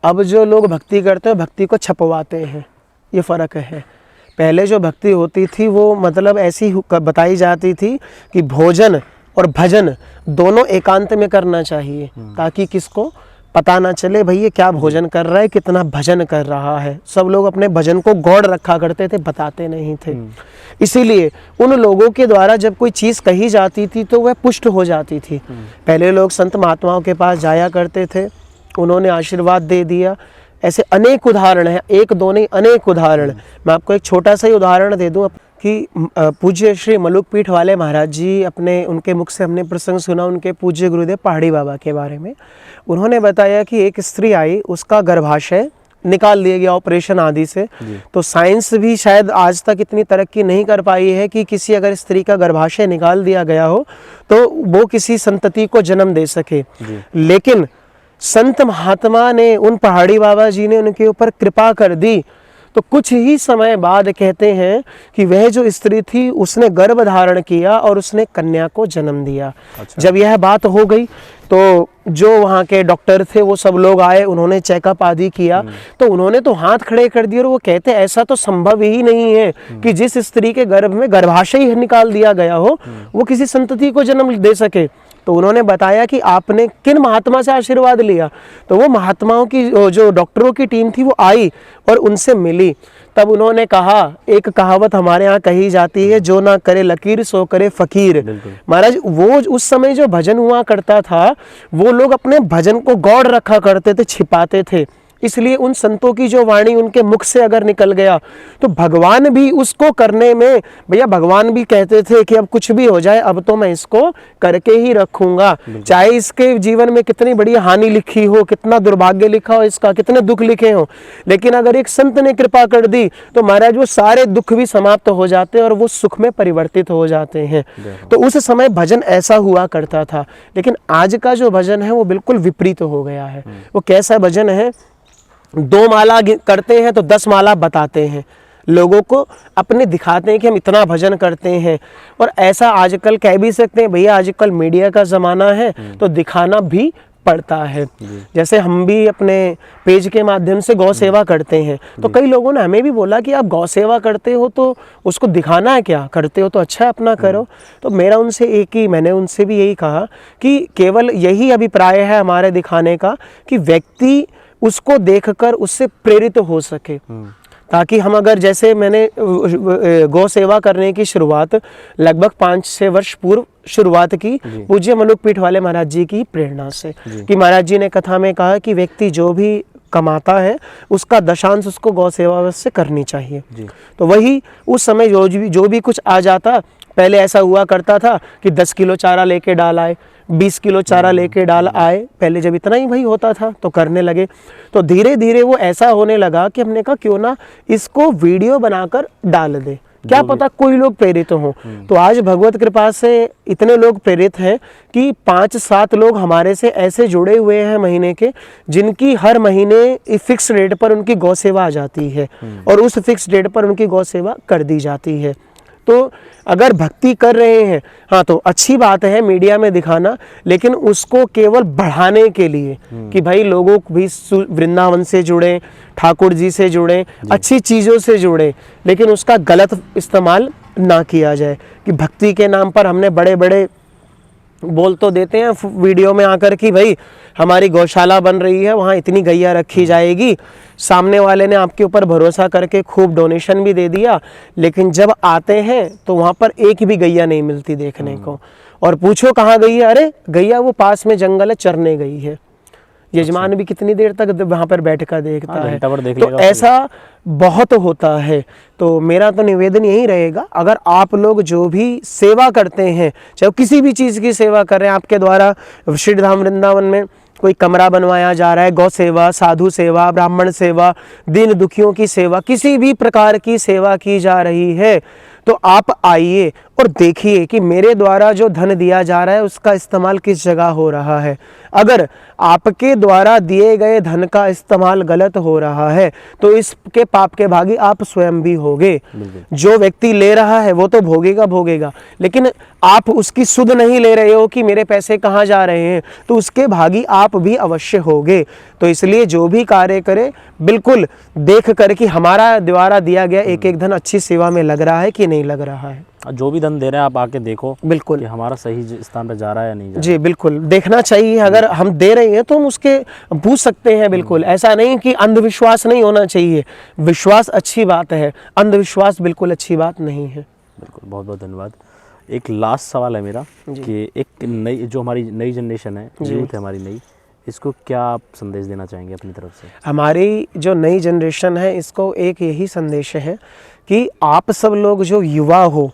अब जो लोग भक्ति करते हैं भक्ति को छपवाते हैं, ये फ़र्क है। पहले जो भक्ति होती थी वो मतलब ऐसी बताई जाती थी कि भोजन और भजन दोनों एकांत में करना चाहिए, ताकि किसको पता ना चले भाई ये क्या भोजन कर रहा है, कितना भजन कर रहा है। सब लोग अपने भजन को गौड़ रखा करते थे, बताते नहीं थे। इसीलिए उन लोगों के द्वारा जब कोई चीज़ कही जाती थी तो वह पुष्ट हो जाती थी। पहले लोग संत महात्माओं के पास जाया करते थे, उन्होंने आशीर्वाद दे दिया। ऐसे अनेक उदाहरण हैं, एक दो नहीं अनेक उदाहरण। मैं आपको एक छोटा सा ही उदाहरण दे दूं कि पूज्य श्री मलुकपीठ वाले महाराज जी, अपने उनके मुख से हमने प्रसंग सुना उनके पूज्य गुरुदेव पहाड़ी बाबा के बारे में। उन्होंने बताया कि एक स्त्री आई, उसका गर्भाशय निकाल दिया गया ऑपरेशन आदि से। तो साइंस भी शायद आज तक इतनी तरक्की नहीं कर पाई है कि किसी अगर स्त्री का गर्भाशय निकाल दिया गया हो तो वो किसी संतति को जन्म दे सके। लेकिन संत महात्मा ने, उन पहाड़ी बाबा जी ने उनके ऊपर कृपा कर दी, तो कुछ ही समय बाद कहते हैं कि वह जो स्त्री थी उसने गर्भ धारण किया और उसने कन्या को जन्म दिया। अच्छा। जब यह बात हो गई तो जो वहाँ के डॉक्टर थे वो सब लोग आए, उन्होंने चेकअप आदि किया, तो उन्होंने तो हाथ खड़े कर दिए और वो कहते ऐसा तो संभव ही नहीं है कि जिस स्त्री के गर्भ में गर्भाशय निकाल दिया गया हो वो किसी संतति को जन्म दे सके। तो उन्होंने बताया कि आपने किन महात्मा से आशीर्वाद लिया, तो वो महात्माओं की जो डॉक्टरों की टीम थी वो आई और उनसे मिली। तब उन्होंने कहा, एक कहावत हमारे यहाँ कही जाती है, जो ना करे लकीर सो करे फकीर। महाराज वो उस समय जो भजन हुआ करता था वो लोग अपने भजन को गौड़ रखा करते थे, छिपाते थे। इसलिए उन संतों की जो वाणी उनके मुख से अगर निकल गया तो भगवान भी उसको करने में, भैया भगवान भी कहते थे कि अब कुछ भी हो जाए अब तो मैं इसको करके ही रखूंगा, चाहे इसके जीवन में कितनी बड़ी हानि लिखी हो, कितना दुर्भाग्य लिखा हो इसका, कितने दुख लिखे हो, लेकिन अगर एक संत ने कृपा कर दी तो महाराज वो सारे दुख भी समाप्त हो जाते हैं और वो सुख में परिवर्तित हो जाते हैं। तो उस समय भजन ऐसा हुआ करता था। लेकिन आज का जो भजन है वो बिल्कुल विपरीत हो गया है। वो कैसा भजन है, 2 माला करते हैं तो 10 माला बताते हैं, लोगों को अपने दिखाते हैं कि हम इतना भजन करते हैं। और ऐसा आजकल कह भी सकते हैं भैया आजकल मीडिया का ज़माना है तो दिखाना भी पड़ता है। जैसे हम भी अपने पेज के माध्यम से गौ सेवा करते हैं, तो कई लोगों ने हमें भी बोला कि आप गौ सेवा करते हो तो उसको दिखाना है क्या, करते हो तो अच्छा अपना करो। तो मेरा उनसे मैंने उनसे भी यही कहा कि केवल यही अभिप्राय है हमारे दिखाने का कि व्यक्ति उसको देखकर उससे प्रेरित हो सके, ताकि हम अगर, जैसे मैंने गौ सेवा करने की शुरुआत लगभग 5-6 वर्ष पूर्व शुरुआत की पूज्य मलुकपीठ वाले महाराज जी की प्रेरणा से, कि महाराज जी ने कथा में कहा कि व्यक्ति जो भी कमाता है उसका दशांश उसको गौ सेवा से करनी चाहिए। तो वही उस समय जो भी कुछ आ जाता, पहले ऐसा हुआ करता था कि 10 किलो चारा लेके डाल आए, 20 किलो चारा लेके डाल आए, पहले जब इतना ही भाई होता था तो करने लगे। तो धीरे धीरे वो ऐसा होने लगा कि हमने कहा क्यों ना इसको वीडियो बनाकर डाल दे, क्या पता कोई लोग प्रेरित हों। तो आज भगवत कृपा से इतने लोग प्रेरित हैं कि 5-7 लोग हमारे से ऐसे जुड़े हुए हैं महीने के, जिनकी हर महीने फिक्स रेट पर उनकी गौ सेवा आ जाती है और उस फिक्स रेट पर उनकी गौ सेवा कर दी जाती है। तो अगर भक्ति कर रहे हैं, हाँ तो अच्छी बात है मीडिया में दिखाना, लेकिन उसको केवल बढ़ाने के लिए कि भाई लोगों को भी वृंदावन से जुड़ें, ठाकुर जी से जुड़ें, अच्छी चीज़ों से जुड़ें, लेकिन उसका गलत इस्तेमाल ना किया जाए। कि भक्ति के नाम पर हमने बड़े बड़े बोल तो देते हैं वीडियो में आकर कि भाई हमारी गौशाला बन रही है, वहाँ इतनी गैया रखी जाएगी, सामने वाले ने आपके ऊपर भरोसा करके खूब डोनेशन भी दे दिया, लेकिन जब आते हैं तो वहाँ पर एक भी गैया नहीं मिलती देखने को, और पूछो कहाँ गई है, अरे गैया वो पास में जंगल है चरने गई है। यजमान भी कितनी देर तक वहाँ पर बैठकर देखता है। तो ऐसा बहुत होता है। तो मेरा तो निवेदन यही रहेगा, अगर आप लोग जो भी सेवा करते हैं, चाहे किसी भी चीज़ की सेवा कर रहे हैं, आपके द्वारा श्री धाम वृंदावन में कोई कमरा बनवाया जा रहा है, गौ सेवा, साधु सेवा, ब्राह्मण सेवा, दीन दुखियों की सेवा, किसी भी प्रकार की सेवा की जा रही है, तो आप आइए और देखिए कि मेरे द्वारा जो धन दिया जा रहा है उसका इस्तेमाल किस जगह हो रहा है। अगर आपके द्वारा दिए गए धन का इस्तेमाल गलत हो रहा है तो इसके पाप के भागी आप स्वयं भी होगे। जो व्यक्ति ले रहा है वो तो भोगेगा, लेकिन आप उसकी सुध नहीं ले रहे हो कि मेरे पैसे कहाँ जा रहे हैं, तो उसके भागी आप भी अवश्य होगे। तो इसलिए जो भी कार्य करे बिल्कुल देख कर कि हमारा द्वारा दिया गया एक एक धन अच्छी सेवा में लग रहा है कि नहीं लग रहा है। जो भी धन दे रहे हैं आप आके देखो बिल्कुल कि हमारा सही स्थान पर जा रहा है या नहीं जा रहा। जी बिल्कुल देखना चाहिए। अगर हम दे रहे हैं तो हम उसके पूछ सकते हैं। बिल्कुल ऐसा नहीं कि अंधविश्वास नहीं होना चाहिए। विश्वास अच्छी बात है, अंधविश्वास बिल्कुल अच्छी बात नहीं है। बिल्कुल, बहुत बहुत धन्यवाद। एक लास्ट सवाल है मेरा कि एक नई जो हमारी नई जनरेशन है, यूथ है हमारी नई, इसको क्या आप संदेश देना चाहेंगे अपनी तरफ से? हमारी जो नई जनरेशन है इसको एक यही संदेश है कि आप सब लोग जो युवा हो,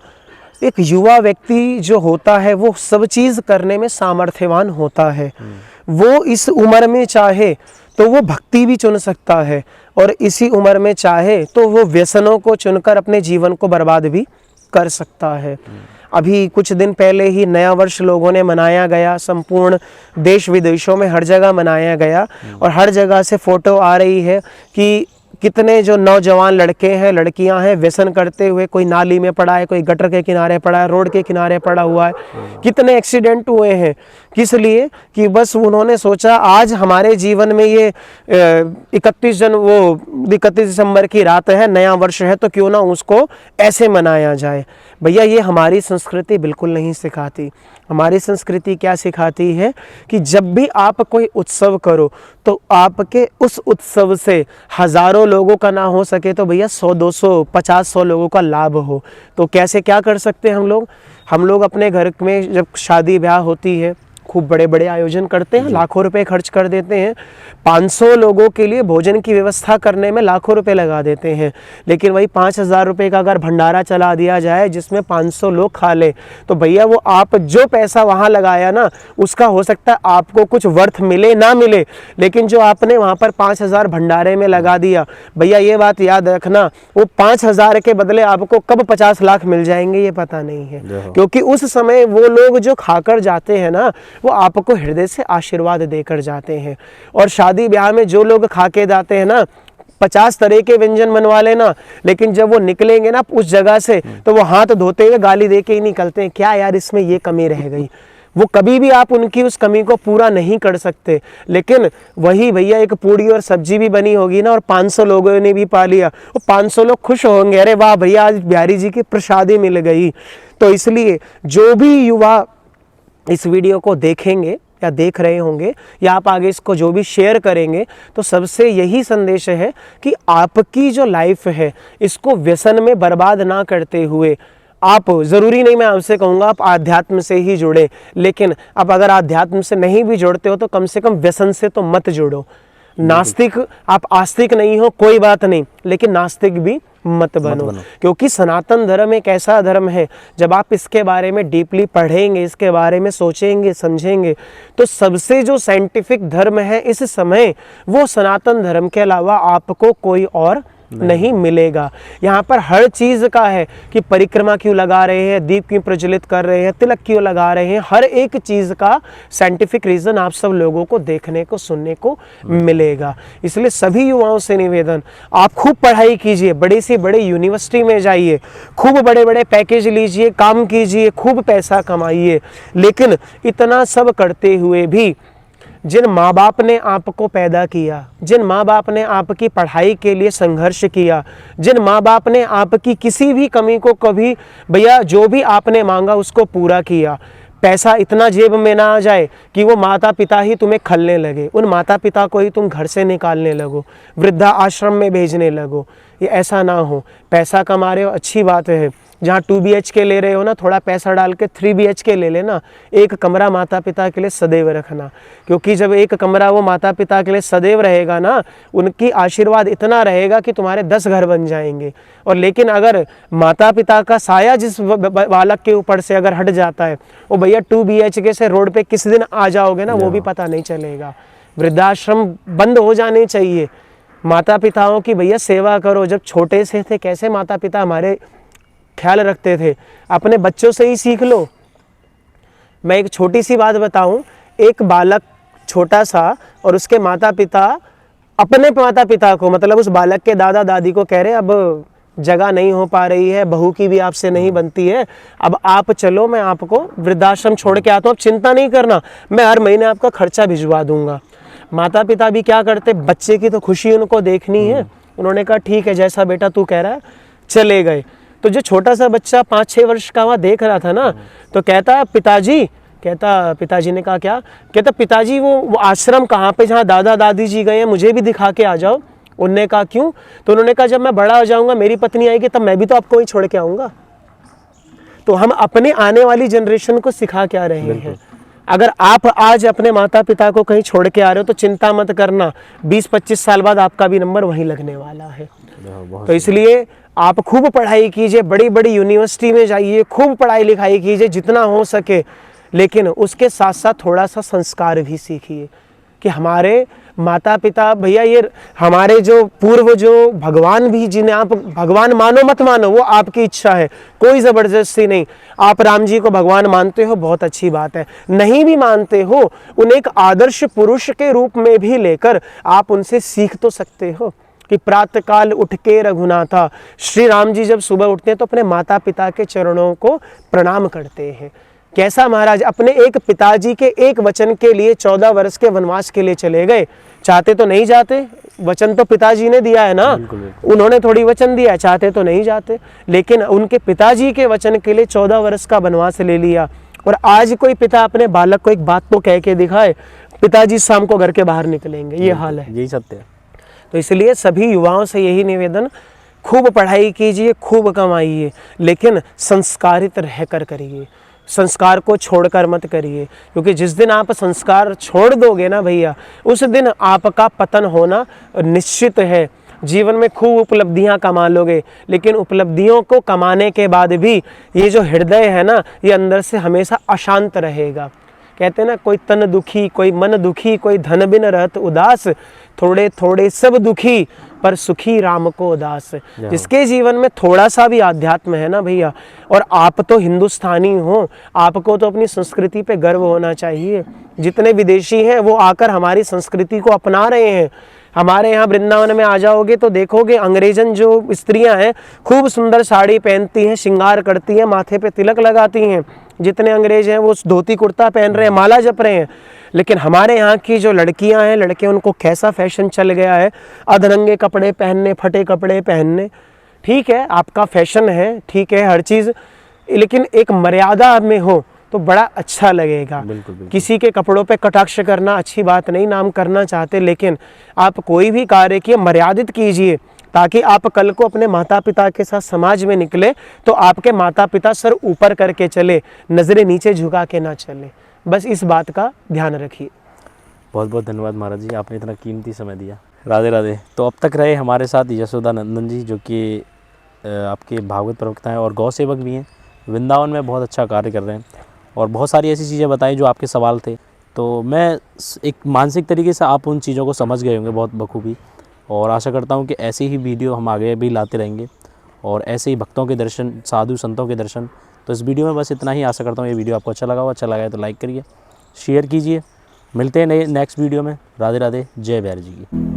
एक युवा व्यक्ति जो होता है वो सब चीज़ करने में सामर्थ्यवान होता है। वो इस उम्र में चाहे तो वो भक्ति भी चुन सकता है और इसी उम्र में चाहे तो वो व्यसनों को चुनकर अपने जीवन को बर्बाद भी कर सकता है। अभी कुछ दिन पहले ही नया वर्ष लोगों ने मनाया गया, संपूर्ण देश विदेशों में हर जगह मनाया गया और हर जगह से फ़ोटो आ रही है कि कितने जो नौजवान लड़के हैं लड़कियां हैं व्यसन करते हुए, कोई नाली में पड़ा है, कोई गटर के किनारे पड़ा है, रोड के किनारे पड़ा हुआ है। कितने एक्सीडेंट हुए हैं, किस लिए कि बस उन्होंने सोचा आज हमारे जीवन में ये 31 दिसंबर की रात है, नया वर्ष है, तो क्यों ना उसको ऐसे मनाया जाए। भैया ये हमारी संस्कृति बिल्कुल नहीं सिखाती। हमारी संस्कृति क्या सिखाती है कि जब भी आप कोई उत्सव करो तो आपके उस उत्सव से हज़ारों लोगों का ना हो सके तो भैया 100, 200, 50, 100 लोगों का लाभ हो। तो कैसे क्या कर सकते हैं हम लोग अपने घर में जब शादी ब्याह होती है खूब बड़े बड़े आयोजन करते हैं, लाखों रुपए खर्च कर देते हैं। 500 लोगों के लिए भोजन की व्यवस्था करने में लाखों रुपए लगा देते हैं। लेकिन वही 5,000 रुपये का अगर भंडारा चला दिया जाए जिसमें 500 लोग खा ले तो भैया वो आप जो पैसा वहाँ लगाया ना उसका हो सकता है आपको कुछ वर्थ मिले ना मिले, लेकिन जो आपने वहाँ पर 5,000 भंडारे में लगा दिया, भैया ये बात याद रखना वो 5,000 के बदले आपको कब 50 लाख मिल जाएंगे ये पता नहीं है। क्योंकि उस समय वो लोग जो खाकर जाते हैं ना वो आपको हृदय से आशीर्वाद देकर जाते हैं। और शादी ब्याह में जो लोग खा के जाते हैं ना 50 तरह के व्यंजन बनवा लेना, लेकिन जब वो निकलेंगे ना उस जगह से तो वो हाथ धोते हुए गाली दे के ही निकलते हैं, क्या यार इसमें ये कमी रह गई। वो कभी भी आप उनकी उस कमी को पूरा नहीं कर सकते। लेकिन वही भैया एक पूड़ी और सब्जी भी बनी होगी ना और 500 लोगों ने भी पा लिया, वो 500 लोग खुश होंगे, अरे वाह भैया आज बिहारी जी की प्रसादी मिल गई। तो इसलिए जो भी युवा इस वीडियो को देखेंगे या देख रहे होंगे या आप आगे इसको जो भी शेयर करेंगे तो सबसे यही संदेश है कि आपकी जो लाइफ है इसको व्यसन में बर्बाद ना करते हुए आप, ज़रूरी नहीं मैं आपसे कहूँगा आप आध्यात्म से ही जुड़े, लेकिन अब अगर आध्यात्म से नहीं भी जुड़ते हो तो कम से कम व्यसन से तो मत जुड़ो। नास्तिक, आप आस्तिक नहीं हो कोई बात नहीं, लेकिन नास्तिक भी मत बनो। क्योंकि सनातन धर्म एक ऐसा धर्म है जब आप इसके बारे में डीपली पढ़ेंगे, इसके बारे में सोचेंगे समझेंगे तो सबसे जो साइंटिफिक धर्म है इस समय वो सनातन धर्म के अलावा आपको कोई और नहीं मिलेगा। यहाँ पर हर चीज़ का है कि परिक्रमा क्यों लगा रहे हैं, दीप क्यों प्रज्वलित कर रहे हैं, तिलक क्यों लगा रहे हैं, हर एक चीज़ का साइंटिफिक रीज़न आप सब लोगों को देखने को सुनने को मिलेगा। इसलिए सभी युवाओं से निवेदन, आप खूब पढ़ाई कीजिए, बड़ी से बड़ी यूनिवर्सिटी में जाइए, खूब बड़े बड़े पैकेज लीजिए, काम कीजिए, खूब पैसा कमाइए, लेकिन इतना सब करते हुए भी जिन माँ बाप ने आपको पैदा किया, जिन माँ बाप ने आपकी पढ़ाई के लिए संघर्ष किया, जिन माँ बाप ने आपकी किसी भी कमी को कभी भैया जो भी आपने मांगा उसको पूरा किया, पैसा इतना जेब में ना आ जाए कि वो माता पिता ही तुम्हें खलने लगे, उन माता पिता को ही तुम घर से निकालने लगो, वृद्धा आश्रम में भेजने लगो, ये ऐसा ना हो। पैसा कमा रहे हो अच्छी बात है, जहाँ 2 BHK ले रहे हो ना थोड़ा पैसा डाल के 3 BHK ले लेना। एक कमरा माता पिता के लिए सदैव रखना, क्योंकि जब एक कमरा वो माता पिता के लिए सदैव रहेगा ना उनकी आशीर्वाद इतना रहेगा कि तुम्हारे 10 घर बन जाएंगे। और लेकिन अगर माता पिता का साया जिस बालक के ऊपर से अगर हट जाता है वो भैया 2 BHK से रोड पे किस दिन आ जाओगे ना वो भी पता नहीं चलेगा। वृद्धाश्रम बंद हो जाने चाहिए। माता पिताओं की भैया सेवा करो। जब छोटे से थे कैसे माता पिता हमारे ख्याल रखते थे, अपने बच्चों से ही सीख लो। मैं एक छोटी सी बात बताऊं, एक बालक छोटा सा और उसके माता पिता अपने माता पिता को, मतलब उस बालक के दादा दादी को कह रहे अब जगह नहीं हो पा रही है, बहू की भी आपसे नहीं बनती है, अब आप चलो मैं आपको वृद्धाश्रम छोड़ के आता हूँ, अब चिंता नहीं करना, मैं हर महीने आपका खर्चा भिजवा दूंगा। माता पिता भी क्या करते, बच्चे की तो खुशी उनको देखनी है, उन्होंने कहा ठीक है जैसा बेटा तू कह रहा है, चले गए। तो जो छोटा सा बच्चा 5-6 वर्ष का वहाँ देख रहा था ना, तो कहता पिताजी, पिताजी ने कहा क्या, कहता पिताजी वो आश्रम कहाँ पे जहाँ दादा दादी जी गए हैं, मुझे भी दिखा के आ जाओ। उन्होंने कहा क्यों, तो उन्होंने कहा जब मैं बड़ा हो जाऊंगा, मेरी पत्नी आएगी, तब मैं भी तो आपको वहीं छोड़ के आऊँगा। तो हम अपने आने वाली जनरेशन को सिखा क्या रहे हैं। अगर आप आज अपने माता पिता को कहीं छोड़ के आ रहे हो तो चिंता मत करना, 20-25 साल बाद आपका भी नंबर वहीं लगने वाला है। तो इसलिए आप खूब पढ़ाई कीजिए, बड़ी बड़ी यूनिवर्सिटी में जाइए, खूब पढ़ाई लिखाई कीजिए जितना हो सके, लेकिन उसके साथ साथ थोड़ा सा संस्कार भी सीखिए कि हमारे माता पिता, भैया ये हमारे जो पूर्व जो भगवान भी, जिन्हें आप भगवान मानो मत मानो वो आपकी इच्छा है, कोई ज़बरदस्ती नहीं। आप राम जी को भगवान मानते हो, बहुत अच्छी बात है, नहीं भी मानते हो, उन्हें एक आदर्श पुरुष के रूप में भी लेकर आप उनसे सीख तो सकते हो कि प्रातःकाल उठ के रघुनाथा, श्री राम जी जब सुबह उठते हैं तो अपने माता पिता के चरणों को प्रणाम करते हैं। कैसा महाराज अपने एक पिताजी के एक वचन के लिए 14 वर्ष के वनवास के लिए चले गए, चाहते तो नहीं जाते, वचन तो पिताजी ने दिया है ना, उन्होंने थोड़ी वचन दिया, चाहते तो नहीं जाते, लेकिन उनके पिताजी के वचन के लिए 14 वर्ष का वनवास ले लिया। और आज कोई पिता अपने बालक को एक बात तो कह के दिखाए, पिताजी शाम को घर के बाहर निकलेंगे, ये हाल है, यही सत्य है। तो इसलिए सभी युवाओं से यही निवेदन, खूब पढ़ाई कीजिए, खूब कमाइए, लेकिन संस्कारित रहकर करिए, संस्कार को छोड़कर मत करिए, क्योंकि जिस दिन आप संस्कार छोड़ दोगे ना भैया, उस दिन आपका पतन होना निश्चित है। जीवन में खूब उपलब्धियां कमा लोगे, लेकिन उपलब्धियों को कमाने के बाद भी ये जो हृदय है ना, ये अंदर से हमेशा अशांत रहेगा। कहते हैं ना, कोई तन दुखी, कोई मन दुखी, कोई धन बिन रहत उदास, थोड़े थोड़े सब दुखी पर सुखी राम को दास। जिसके जीवन में थोड़ा सा भी आध्यात्म है ना भैया, और आप तो हिंदुस्तानी हो, आपको तो अपनी संस्कृति पे गर्व होना चाहिए। जितने विदेशी हैं वो आकर हमारी संस्कृति को अपना रहे हैं। हमारे यहाँ वृंदावन में आ जाओगे तो देखोगे अंग्रेजन जो स्त्रियां हैं खूब सुंदर साड़ी पहनती हैं, श्रृंगार करती हैं, माथे पे तिलक लगाती हैं। जितने अंग्रेज हैं वो धोती कुर्ता पहन रहे हैं, माला जप रहे हैं। लेकिन हमारे यहाँ की जो लड़कियां हैं, लड़के, उनको कैसा फैशन चल गया है, अधरंगे कपड़े पहनने, फटे कपड़े पहनने। ठीक है, आपका फैशन है, ठीक है, हर चीज़, लेकिन एक मर्यादा में हो तो बड़ा अच्छा लगेगा। बिल्कुल, बिल्कुल। किसी के कपड़ों पे कटाक्ष करना अच्छी बात नहीं, नाम करना चाहते, लेकिन आप कोई भी कार्य किए मर्यादित कीजिए, ताकि आप कल को अपने माता पिता के साथ समाज में निकले तो आपके माता पिता सर ऊपर करके चले, नज़रें नीचे झुका के ना चले। बस इस बात का ध्यान रखिए। बहुत बहुत धन्यवाद महाराज जी, आपने इतना कीमती समय दिया। राधे राधे। तो अब तक रहे हमारे साथ यशोदा नंदन जी, जो कि आपके भागवत प्रवक्ता हैं और गौ सेवक भी हैं, वृंदावन में बहुत अच्छा कार्य कर रहे हैं, और बहुत सारी ऐसी चीज़ें बताई जो आपके सवाल थे। तो मैं एक मानसिक तरीके से आप उन चीज़ों को समझ गए होंगे बहुत बखूबी, और आशा करता हूँ कि ऐसे ही वीडियो हम आगे भी लाते रहेंगे, और ऐसे ही भक्तों के दर्शन, साधु संतों के दर्शन। तो इस वीडियो में बस इतना ही। आशा करता हूँ ये वीडियो आपको अच्छा लगा हो, अच्छा लगा है तो लाइक करिए, शेयर कीजिए। मिलते हैं नेक्स्ट वीडियो में। राधे राधे, जय बिहारी जी की।